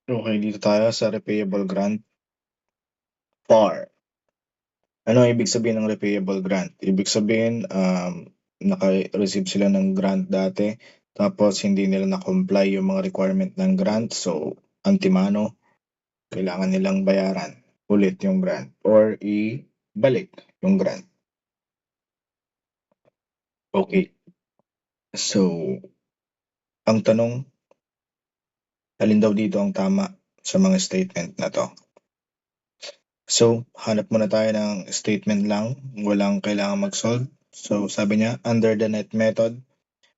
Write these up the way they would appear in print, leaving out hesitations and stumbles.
Okay, dito tayo sa repayable grant. FAR. Ano ang ibig sabihin ng repayable grant? Ibig sabihin, naka-receive sila ng grant dati, tapos hindi nila na-comply yung mga requirement ng grant, so antimano, kailangan nilang bayaran ulit yung grant or ibalik yung grant. Okay. So, ang tanong, alin daw dito ang tama sa mga statement na to? So, hanap muna tayo ng statement lang, walang kailangan mag-solve. So, sabi niya, under the net method,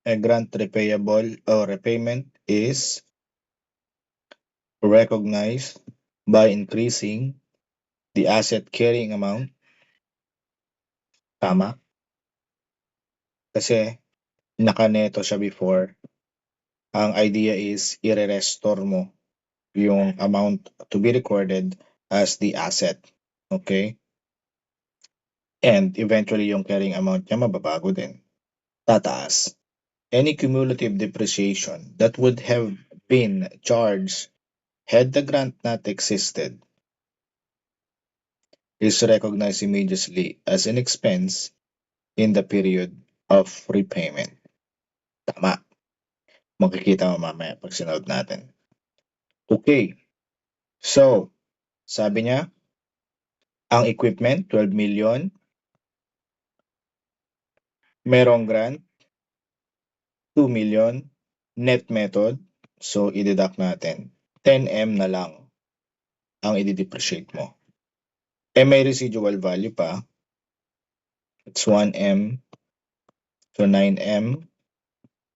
a grant repayable or repayment is recognized by increasing the asset carrying amount. Tama? Kasi nakaneto siya before. Ang idea is i-restore mo yung amount to be recorded as the asset. Okay? And eventually yung carrying amount niya mababago din. Tataas. Any cumulative depreciation that would have been charged had the grant not existed is recognized immediately as an expense in the period of repayment. Tama. Makikita mo mamaya pag sinood natin. Okay. So, sabi niya, ang equipment, 12 million. Merong grant, 2 million. Net method, so i-deduct natin. 10M na lang ang i-depreciate mo. May residual value pa. It's 1M. So 9M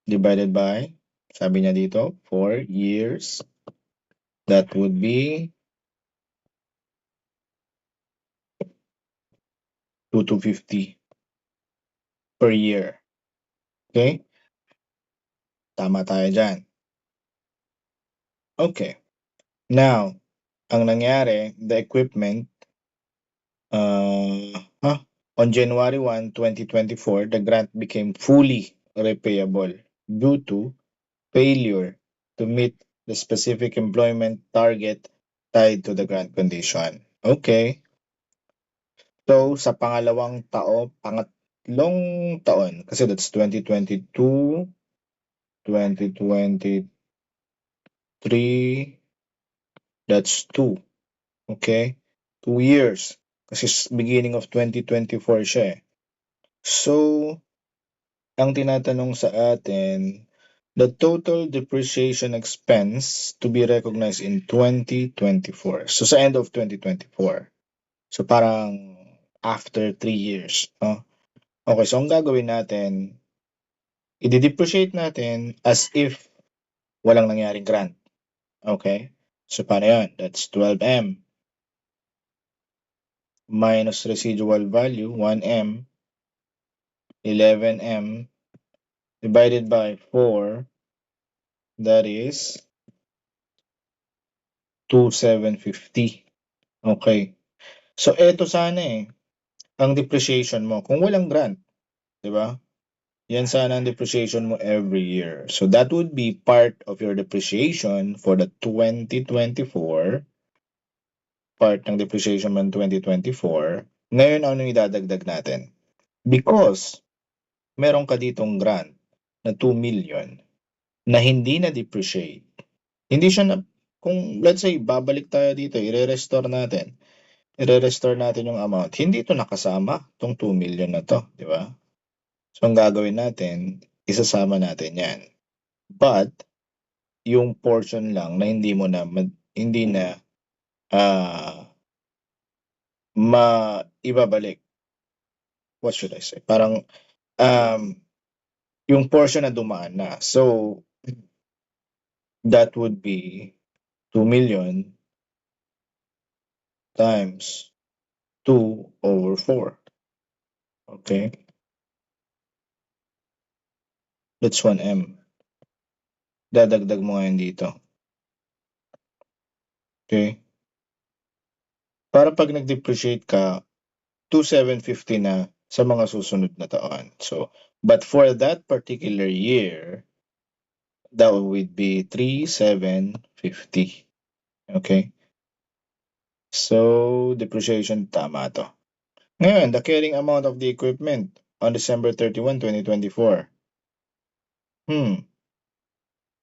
divided by, sabi niya dito, 4 years. That would be 2,250 per year. Okay? Tama tayo dyan. Okay. Now, ang nangyari, the equipment, on January 1, 2024, the grant became fully repayable due to failure to meet the specific employment target tied to the grant condition. Okay. So, sa pangatlong taon, kasi that's 2022, 2023, that's 2. Okay? 2 years. Kasi beginning of 2024 siya eh. So, ang tinatanong sa atin, the total depreciation expense to be recognized in 2024. So, sa end of 2024. So, parang after 3 years. No? Okay, so ang gagawin natin, i-depreciate natin as if walang nangyaring grant. Okay? So, paano yun? That's 12M minus residual value, 1M, 11M divided by 4, that is 2,750. Okay. So, eto sana eh, ang depreciation mo. Kung walang grant, di ba? Yan sana ang depreciation mo every year. So, that would be part of your depreciation for the 2024. Part ng depreciation mo ng 2024. Ngayon, ano idadagdag natin? Because meron ka ditong grant na 2 million na hindi na depreciate. Hindi siya na, kung let's say, babalik tayo dito, i-restore natin yung amount. Hindi ito nakasama, itong 2 million na to, di ba? So, ang gagawin natin, isasama natin yan. But, yung portion lang na hindi na maibabalik. What should I say? Parang, yung portion na dumaan na. So, that would be 2 million times 2 over 4. Okay? That's 1M. Dadagdag mo ngayon dito. Okay? Para pag nag-depreciate ka, 2,750 na sa mga susunod na taon. So, but for that particular year, that would be 3,750. Okay? So, depreciation, tama to. Ngayon, the carrying amount of the equipment on December 31, 2024.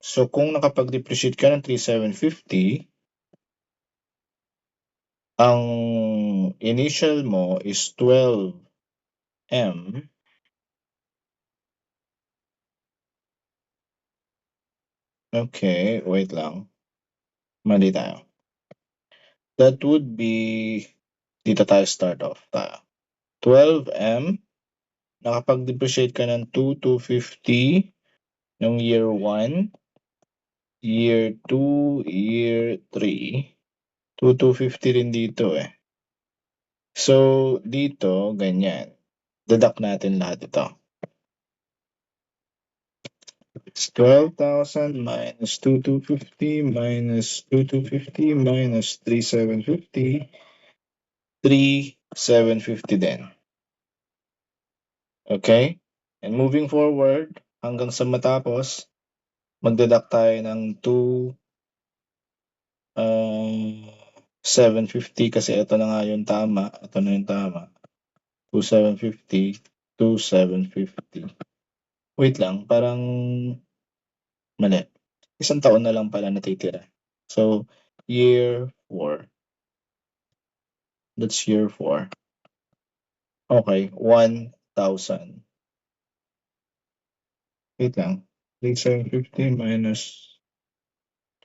So, kung nakapag-depreciate ka ng 3,750, ang initial mo is 12M. Okay, wait lang. Mali tayo. That would be, dito tayo start off tayo. 12M, nakapag-depreciate ka ng 2,250 ng year 1, year 2, year 3. 2,250 rin dito eh. So, dito, ganyan. Deduct natin lahat ito. It's 12,000 minus 2,250 minus 2,250 minus 3,750. 3,750 din. Okay? And moving forward, hanggang sa matapos, magdeduct tayo ng 2,750 kasi ito na nga yung tama. Ito na yung tama. 2,750, 2,750. Wait lang, parang mali. Isang taon na lang pala natitira. So, year 4. That's year 4. Okay, 1,000. Wait lang. 3,750 minus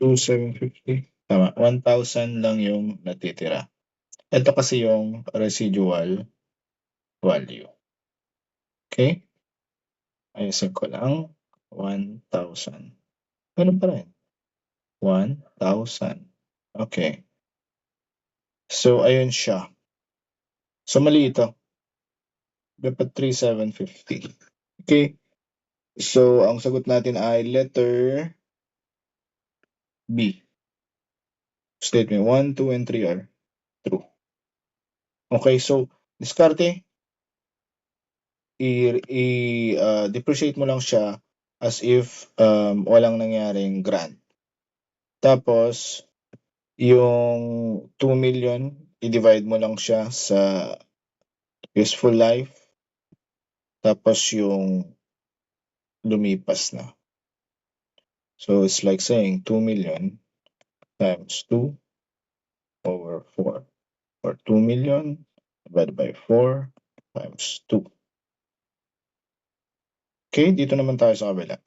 2,750. Tama, 1,000 lang yung natitira. Ito kasi yung residual value. Okay? Ayusin ko lang. 1,000. Ganun pa rin. 1,000. Okay. So, ayun siya. So, mali ito. Dapat 3,750. Okay? So, ang sagot natin ay letter B. Statement 1, 2, and 3 are true. Okay, so, diskarte. I-depreciate mo lang siya as if walang nangyaring grant. Tapos, yung 2 million, i-divide mo lang siya sa useful life. Tapos yung lumipas na. So, it's like saying 2 million times 2 over 4. Or 2 million divided by 4 times 2. Okay, dito naman tayo sa kabila.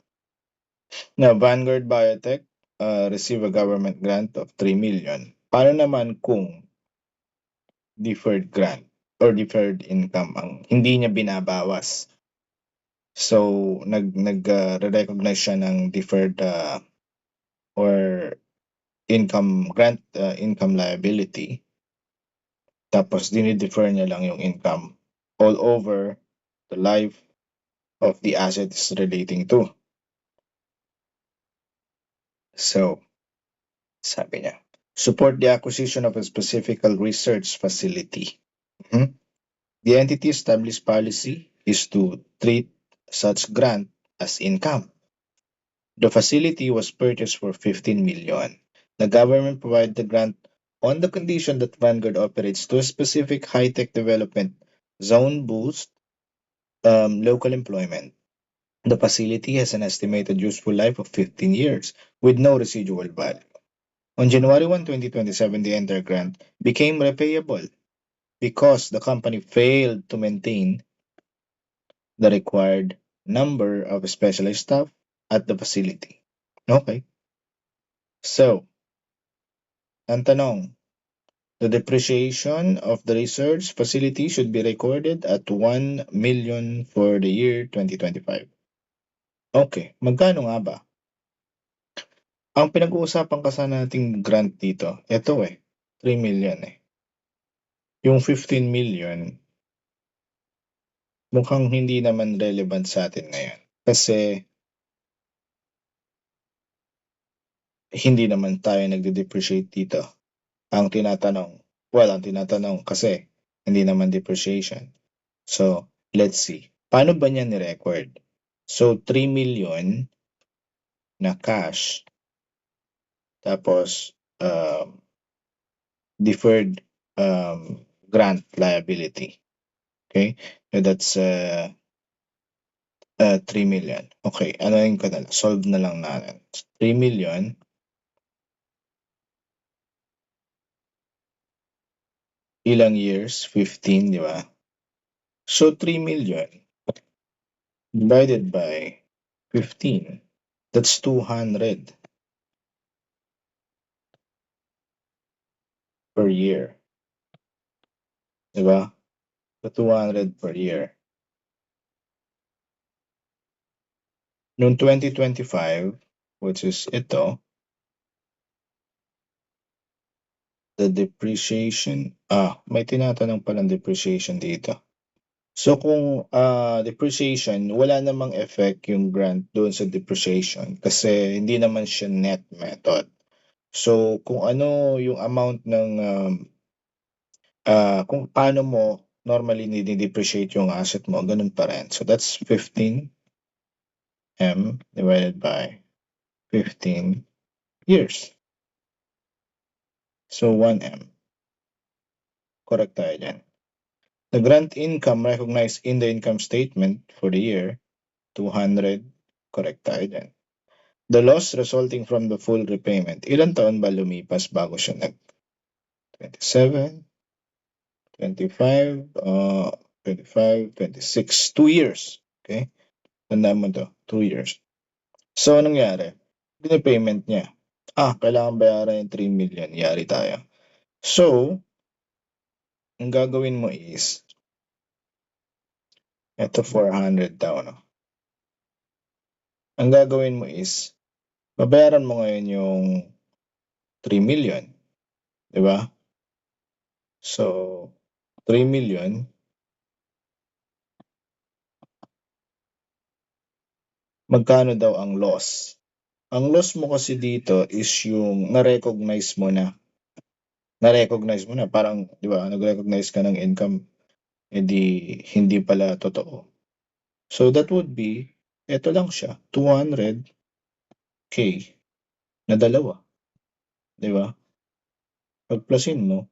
Now, Vanguard Biotech receive a government grant of 3 million. Paano naman kung deferred grant or deferred income ang hindi niya binabawas? So, nag-recognize siya ng deferred or income grant, income liability. Tapos, dinidefer niya lang yung income all over the life of the assets relating to. So, sabi niya, support the acquisition of a specific research facility. The entity established policy is to treat such grant as income. The facility was purchased for 15 million. The government provided the grant on the condition that Vanguard operates to a specific high-tech development zone boost local employment. The facility has an estimated useful life of 15 years with no residual value. On January 1, 2027, the entire grant became repayable because the company failed to maintain the required number of specialized staff at the facility. Okay. So, ang tanong, the depreciation of the research facility should be recorded at 1 million for the year 2025. Okay, magkano nga ba? Ang pinag-uusapan kasi nating grant dito, ito 3 million Yung 15 million, mukhang hindi naman relevant sa atin ngayon. Kasi hindi naman tayo nagde-depreciate dito. Ang tinatanong kasi hindi naman depreciation. So, let's see. Paano ba niya ni-record? So, 3 million na cash. Tapos, deferred grant liability. Okay? So that's 3 million. Okay, anohin ko na lang, solve na lang natin. 3 million ilang years? 15, di ba? So 3 million divided by 15, that's 200 per year. Di ba? So 200 per year. Noong 2025, which is ito, the depreciation, may tinatanong palang depreciation dito. So kung depreciation, wala namang effect yung grant doon sa depreciation kasi hindi naman siya net method. So kung ano yung amount ng kung paano mo normally ni-depreciate yung asset mo, ganun pa rin. So that's 15 M divided by 15 years. So 1 M. Correct tayo dyan. The grant income recognized in the income statement for the year, 200. Correct tayo dyan. The loss resulting from the full repayment. Ilan taon ba lumipas bago siya 27, 25, 25, 26, 2 years. Okay? Tandaan mo to, 2 years. So, anong nangyari? Pinipayment niya. Kailangan bayaran yung 3 million. Yari tayo. So, ang gagawin mo is, ito 400 daw, no? Ang gagawin mo is, babayaran mo ngayon yung 3 million. Diba? So, 3 million, magkano daw ang loss? Ang loss mo kasi dito is yung na-recognize mo na. Parang, di ba, nag-recognize ka ng income, edi hindi pala totoo. So that would be, eto lang siya, 200K na dalawa. Di ba? Pag-plusin mo,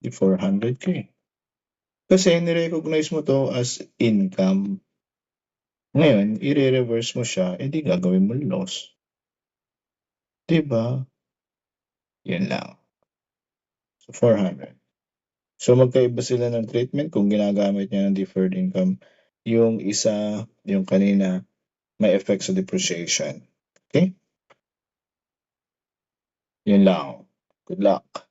di 400K. Kasi ni-recognize mo to as income. Ngayon, i-reverse mo siya, edi gagawin mo loss. Di ba? Yan lang. So 400. So magkaiba sila ng treatment kung ginagamit niya ng deferred income. Yung isa, yung kanina, may effect sa depreciation. Okay? Yun lang. Good luck.